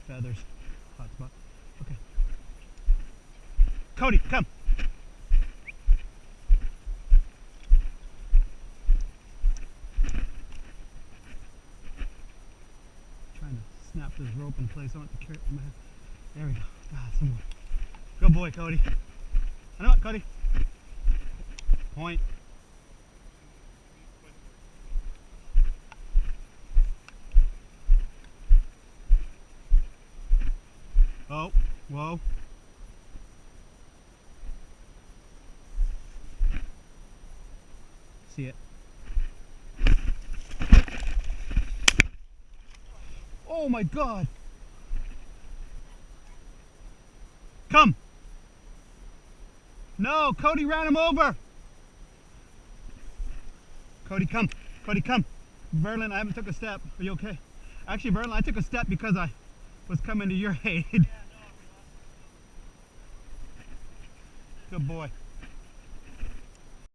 feathers. Hot spot. Okay. Cody, come. Trying to snap this rope in place. I want to carry it in my hand. There we go. Ah, some more. Good boy, Cody. I know it, Cody. Point. Oh, whoa. See it. Oh my God. Come. No, Cody ran him over. Cody, come. Cody, come. Verlin, I haven't took a step. Are you okay? Actually, Verlin, I took a step because I was coming to your aid. Good boy.